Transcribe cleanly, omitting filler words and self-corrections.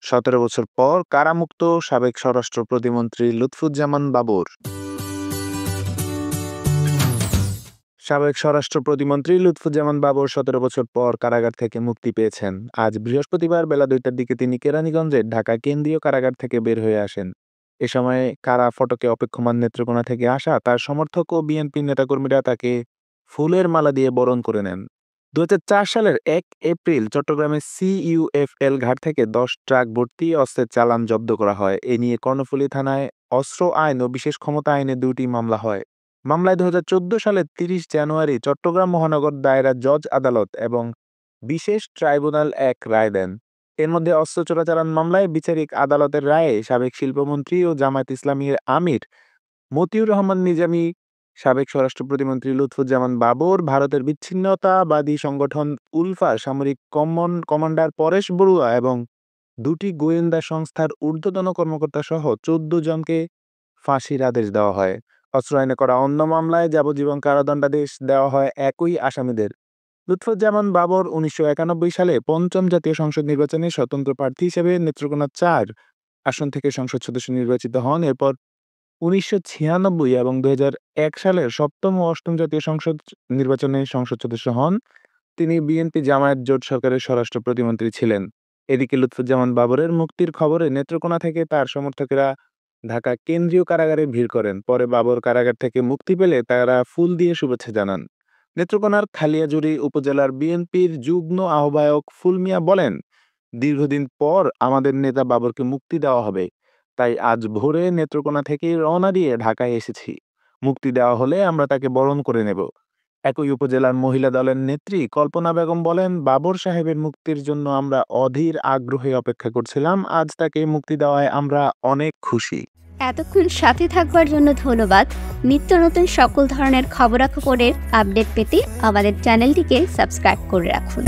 ১৭ বছর পর কারামুক্ত সাবেক স্বরাষ্ট্র প্রতিমন্ত্রী লুৎফুজ্জামান বাবর। সাবেক স্বরাষ্ট্র প্রতিমন্ত্রী লুৎফুজ্জামান বাবর ১৭ বছর পর কারাগার থেকে মুক্তি পেয়েছেন। আজ বৃহস্পতিবার বেলা ২টার দিকে তিনি কেরানীগঞ্জের ঢাকা কেন্দ্রীয় কারাগার থেকে বের হয়ে আসেন। এ সময় কারা ফটকে অপেক্ষমান নেত্রকোনা থেকে আসা তার সমর্থক ও বিএনপি নেতাকর্মীরা তাকে ফুলের মালা দিয়ে বরণ করে নেন। ২০০৪ সালের ১ এপ্রিল চট্টগ্রামের সিইউএফএল ঘাট থেকে ১০ ট্রাক ভর্তি অস্ত্রের চালান জব্দ করা হয়। এ নিয়ে কর্ণফুলী থানায় অস্ত্র আইন ও বিশেষ ক্ষমতা আইনে ২টি মামলা হয়। মামলায় ২০১৪ সালের ৩০ জানুয়ারি চট্টগ্রাম মহানগর দায়রা জজ আদালত এবং বিশেষ ট্রাইব্যুনাল এক রায় দেন। এর মধ্যে অস্ত্র চোরাচালান মামলায় বিচারিক আদালতের রায়ে সাবেক শিল্পমন্ত্রী ও জামায়াত ইসলামীর আমির মতিউর রহমান নিজামী, সাবেক স্বরাষ্ট্র প্রতিমন্ত্রী লুৎফুজ্জামান বাবর, ভারতের বিচ্ছিন্নতাবাদী সংগঠন উলফার সামরিক কমান্ডার পরেশ বড়ুয়া এবং ২টি গোয়েন্দা সংস্থার ঊর্ধ্বতন কর্মকর্তা সহ ১৪ জনকে ফাঁসির আদেশ দেওয়া হয়। অস্ত্র আইনে করা অন্য মামলায় যাবজ্জীবন কারাদণ্ডাদেশ দেওয়া হয় একই আসামিদের। লুৎফুজ্জামান বাবর ১৯৯১ সালে ৫ম জাতীয় সংসদ নির্বাচনে স্বতন্ত্র প্রার্থী হিসেবে নেত্রকোনা ৪ আসন থেকে সংসদ সদস্য নির্বাচিত হন। এরপর ১৯৯৬ এবং ২০০১ সালের ৭ম ও ৮ম জাতীয় সংসদ নির্বাচনে সংসদ সদস্য হন। তিনি বিএনপি জামায়াত জোট সরকারের স্বরাষ্ট্র প্রতিমন্ত্রী ছিলেন। এদিকে লুৎফুজ্জামান বাবরের মুক্তির খবরে নেত্রকোনা থেকে তার সমর্থকেরা ঢাকা কেন্দ্রীয় কারাগারে ভিড় করেন। পরে বাবর কারাগার থেকে মুক্তি পেলে তারা ফুল দিয়ে শুভেচ্ছা জানান। নেত্রকোনার খালিয়াজুড়ি উপজেলার বিএনপির যুগ্ম আহ্বায়ক ফুল মিয়া বলেন, দীর্ঘদিন পর আমাদের নেতা বাবরকে মুক্তি দেওয়া হবে, তাই আজ ভোরে নেত্রকোনা থেকে রওনা দিয়ে ঢাকায় এসেছি। মুক্তি দেওয়া হলে আমরা তাকে বরণ করে নেব। একই উপজেলার মহিলা দলের নেত্রী কল্পনা বেগম বলেন, বাবর সাহেবের মুক্তির জন্য আমরা অধীর আগ্রহে অপেক্ষা করছিলাম। আজ তাকে মুক্তি দেওয়ায় আমরা অনেক খুশি। এতক্ষণ সাথে থাকবার জন্য ধন্যবাদ। নিত্য নতুন সকল ধরনের খবরাখবরের আপডেট পেতে আমাদের চ্যানেলটিকে সাবস্ক্রাইব করে রাখুন।